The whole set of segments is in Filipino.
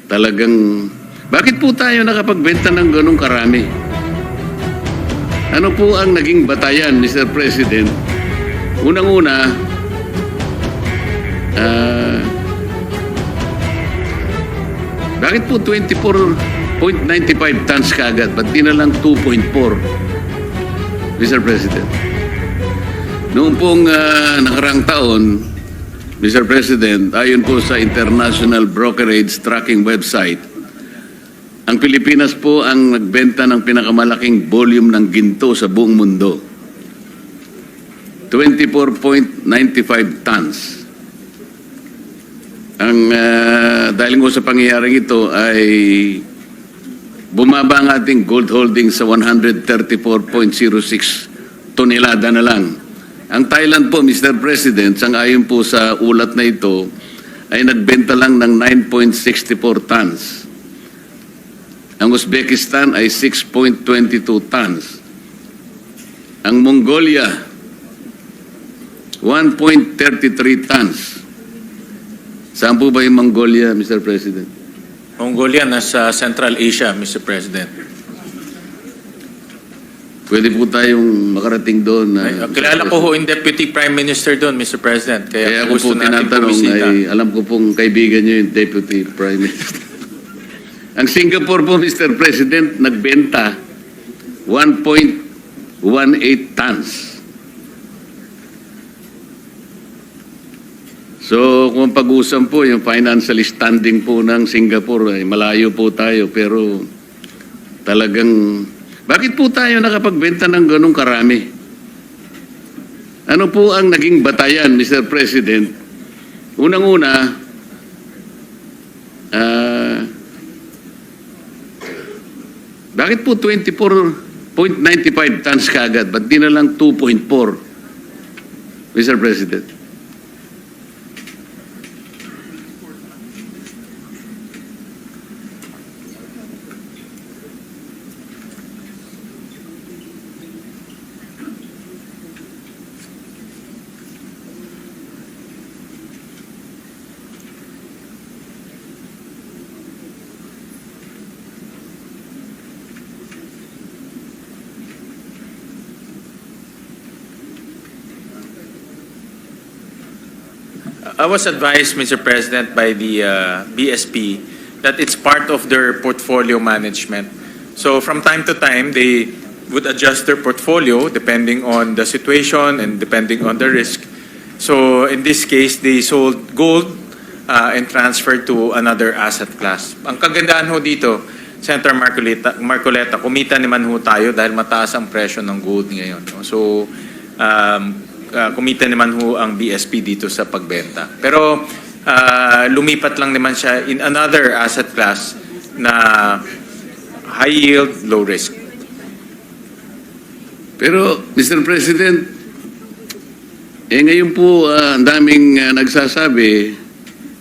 talagang, bakit po tayo nakapagbenta ng ganong karami? Ano po ang naging batayan, Mr. President? Unang-una, bakit po 24.95 tons kaagad? Ba't di na lang 2.4, Mr. President? Noong pong nakarang taon, Mr. President, ayon po sa International Brokerage Tracking Website, ang Pilipinas po ang nagbenta ng pinakamalaking volume ng ginto sa buong mundo. 24.95 tons. Dahil nga sa pangyayaring ito ay bumaba ang ating gold holding sa 134.06 tonelada na lang. Ang Thailand po, Mr. President, sang-ayon po sa ulat na ito, ay nagbenta lang ng 9.64 tons. Ang Uzbekistan ay 6.22 tons. Ang Mongolia, 1.33 tons. Saan po ba yung Mongolia, Mr. President? Mongolia nasa Central Asia, Mr. President. Pwede po tayong makarating doon. Kilala ko ho yung Deputy Prime Minister doon, Mr. President. Kaya ako gusto po natin tinatanong bumisita. ay alam ko pong kaibigan nyo yung Deputy Prime Minister. Ang Singapore po, Mr. President, nagbenta 1.18 tons. So, kung pag-usam po, yung financial standing po ng Singapore, ay malayo po tayo. Pero talagang, bakit po tayo nakapagbenta ng ganong karami? Ano po ang naging batayan, Mr. President? Unang-una, bakit po 24.95 tons kaagad? Ba't di na lang 2.4, Mr. President? I was advised, Mr. President, by the BSP that it's part of their portfolio management. So from time to time, they would adjust their portfolio depending on the situation and depending on the risk. So in this case, they sold gold and transferred to another asset class. Ang kagandahan ho dito, Senator Marcoleta, kumita naman ho tayo dahil mataas ang presyo ng gold ngayon. No? So kumita naman ho ang BSP dito sa pagbenta. Pero lumipat lang naman siya in another asset class na high yield, low risk. Pero, Mr. President, ngayon po ang daming nagsasabi,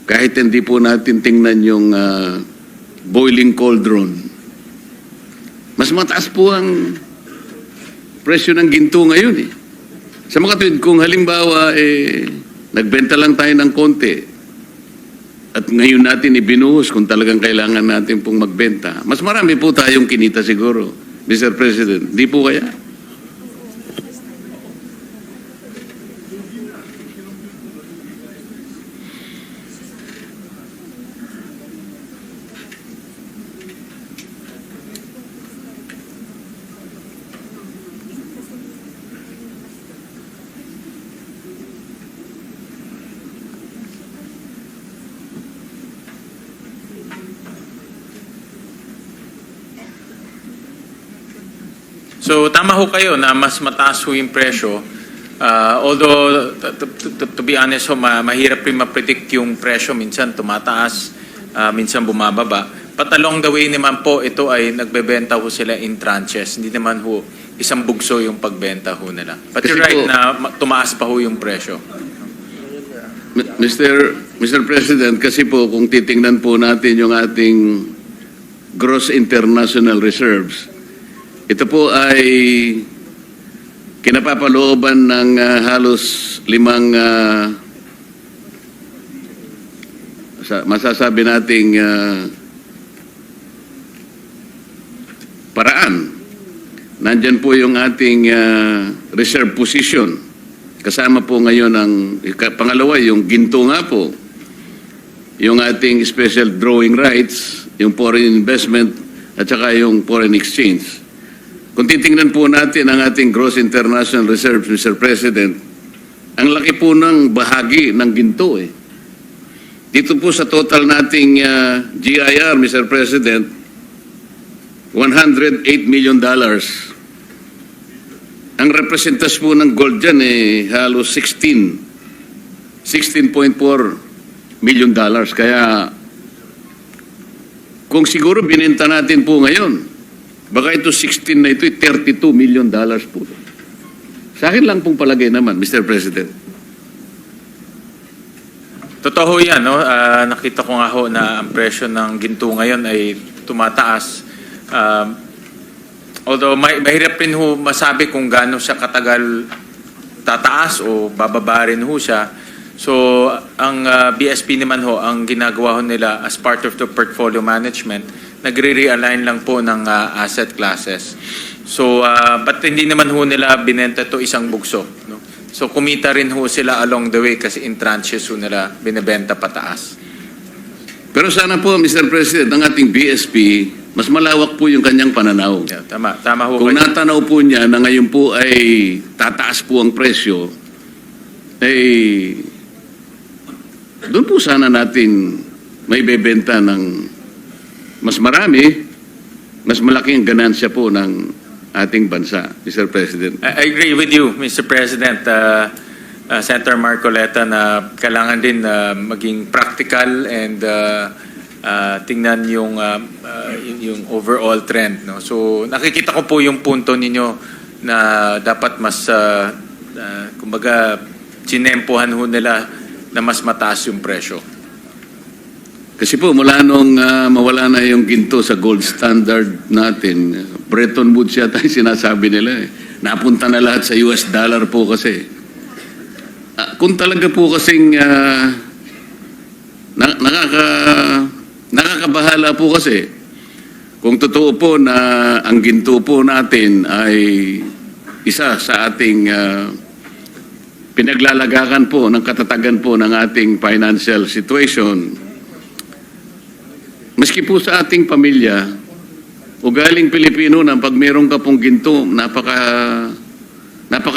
kahit hindi po natin tingnan yung boiling cauldron, mas mataas po ang presyo ng ginto ngayon eh. Sa mga tuwid, kung halimbawa, nagbenta lang tayo ng konti at ngayon natin ibinuhos kung talagang kailangan natin pong magbenta, mas marami po tayong kinita siguro, Mr. President. Di po kaya? So tama ho kayo na mas mataas ho yung presyo. Although, to be honest ho, mahirap rin ma-predict yung presyo. Minsan tumataas, minsan bumababa. But along the way naman po, ito ay nagbebenta ho sila in tranches. Hindi naman ho isang bugso yung pagbenta ho nila. But you're right na tumaas pa ho yung presyo. Mr. President, kasi po kung titingnan po natin yung ating gross international reserves, ito po ay kinapapalooban ng halos 5 masasabi nating paraan. Nandyan po yung ating reserve position. Kasama po ngayon ang pangalawa, yung ginto nga po. Yung ating special drawing rights, yung foreign investment, at saka yung foreign exchange. Kung titingnan po natin ang ating gross international reserves, Mr. President, ang laki po ng bahagi ng ginto eh. Dito po sa total nating GIR, Mr. President, $108 million. Ang representas po ng gold dyan eh halos 16.4 million dollars. Kaya kung siguro binenta natin po ngayon, baka ito 16 na ito, 32 million dollars po. Sa akin lang pong palagay naman, Mr. President. Totoo yan, no? Nakita ko nga ho na ang presyo ng ginto ngayon ay tumataas. Although mahirap rin ho masabi kung gaano siya katagal tataas o bababa rin ho siya. So, ang BSP naman ho, ang ginagawa ho nila as part of the portfolio management, nagre-realign lang po ng asset classes. So, but hindi naman ho nila binenta to isang bugso. No? So, kumita rin ho sila along the way kasi in tranches ho nila binibenta pataas. Pero sana po, Mr. President, ang ating BSP, mas malawak po yung kanyang pananaw. Yeah, tama ho Kung kayo. natanaw po niya na ngayon po ay tataas po ang presyo, ay doon po sana natin may bebenta ng mas marami, mas malaking ganansya po ng ating bansa, Mr. President. I agree with you, Mr. President, Senator Marcoleta, na kailangan din maging practical and tingnan yung overall trend. No? So nakikita ko po yung punto ninyo na dapat mas, kumbaga, sinempohan ho nila na mas mataas yung presyo. Kasi po, mula nung mawala na yung ginto sa gold standard natin, Bretton Woods yata yung sinasabi nila eh. Napunta na lahat sa US dollar po kasi. Kung talaga po kasing nakakabahala po kasi, kung totoo po na ang ginto po natin ay isa sa ating pinaglalagakan po ng katatagan po ng ating financial situation, maski po sa ating pamilya, ugaling Pilipino na pag meron ka pong ginto, napaka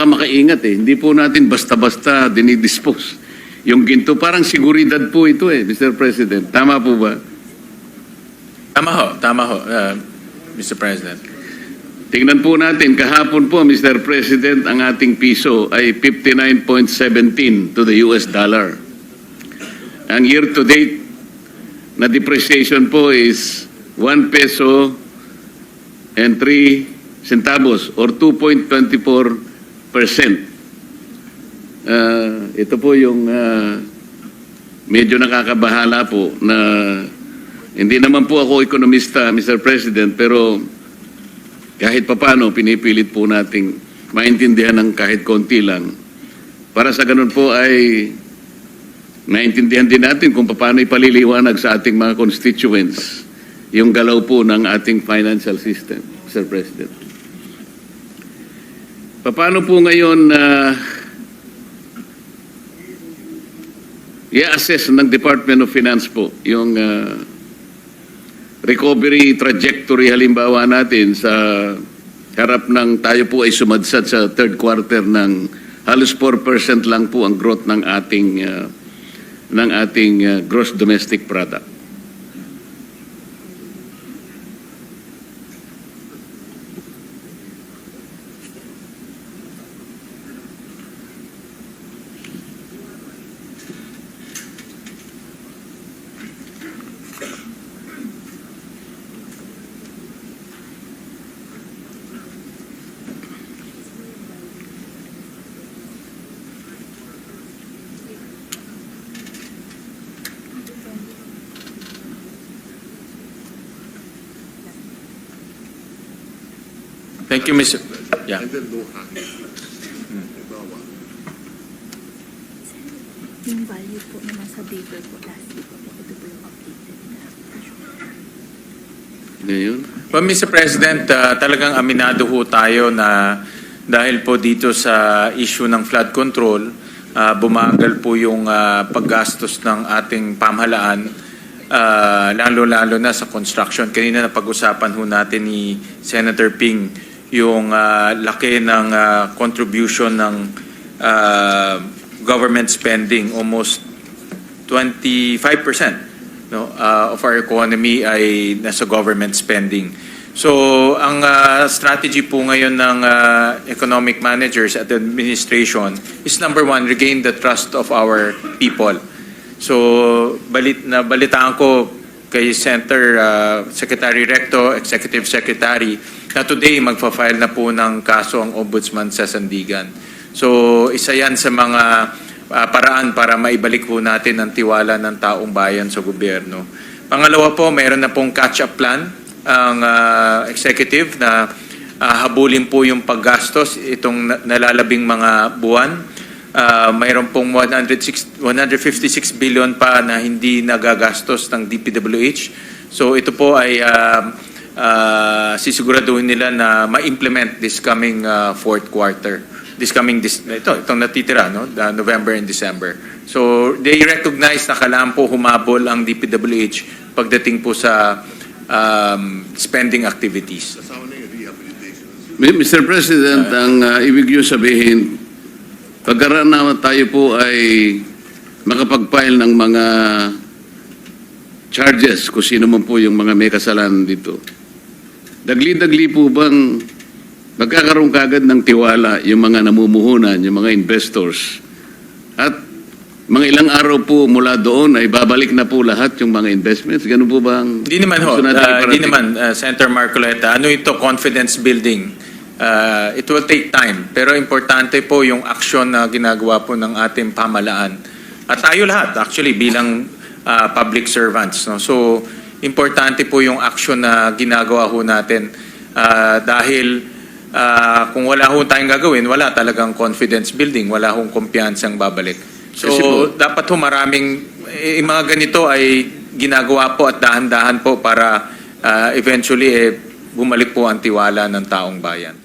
makaingat eh. Hindi po natin basta-basta dinidispose yung ginto. Parang seguridad po ito eh, Mr. President. Tama po ba? Tama ho, Mr. President. Tingnan po natin, kahapon po, Mr. President, ang ating piso ay 59.17 to the US dollar. Ang year-to-date na depreciation po is 1 peso and 3 centavos or 2.24%. Ito po yung medyo nakakabahala po na hindi naman po ako ekonomista, Mr. President, pero kahit papano pinipilit po nating maintindihan ng kahit konti lang. Para sa ganun po ay maintindihan din natin kung paano ipaliliwanag sa ating mga constituents yung galaw po ng ating financial system, Mr. President. Paano po ngayon i-assess ng Department of Finance po yung recovery trajectory halimbawa natin sa harap ng tayo po ay sumadsad sa third quarter ng halos 4% lang po ang growth ng ating gross domestic product. Thank you, Mr. Yeah. Yung value po naman sa paper po last week po, ito po yung updated na. ngayon? Well, Mr. President, talagang aminado ho tayo na dahil po dito sa issue ng flood control, bumagal po yung paggastos ng ating pamahalaan, lalo-lalo na sa construction. Kanina na pag-usapan ho natin ni Senator Ping yung laki ng contribution ng government spending, almost 25%. No, of our economy ay nasa government spending. So, ang strategy po ngayon ng economic managers at the administration is number one, regain the trust of our people. So, balitaan ko kay Secretary Recto, Executive Secretary, na today magfa-file na po ng kaso ang Ombudsman sa Sandigan. So, isa yan sa mga paraan para maibalik po natin ang tiwala ng taong bayan sa gobyerno. Pangalawa po, mayroon na pong catch-up plan ang executive na habulin po yung paggastos itong nalalabing mga buwan. Mayroon pong 156 billion pa na hindi nagagastos ng DPWH. So ito po ay sisiguraduhin nila na ma-implement this coming fourth quarter. Itong natitira, no? November and December. So, they recognize na kailangan po humabol ang DPWH pagdating po sa spending activities. Mr. President, ang ibig niyo sabihin, pagkaraan na tayo po ay makapag-file ng mga charges kung sino man po yung mga may kasalanan dito. Dagli-dagli po bang magkakaroon kagad ng tiwala yung mga namumuhunan, yung mga investors. At mga ilang araw po mula doon ay babalik na po lahat yung mga investments. Ganun po ba ang... Hindi naman ho. Hindi naman, Senator Marcoleta. Ano ito? Confidence building. It will take time. Pero importante po yung aksyon na ginagawa po ng ating pamahalaan. At tayo lahat, actually, bilang public servants. No? So, importante po yung aksyon na ginagawa ho natin. Dahil kung wala ho tayong gagawin, wala talagang confidence building, wala hong kumpiyansang babalik. So, dapat ho maraming, mga ganito ay ginagawa po at dahan-dahan po para eventually bumalik po ang tiwala ng taong bayan.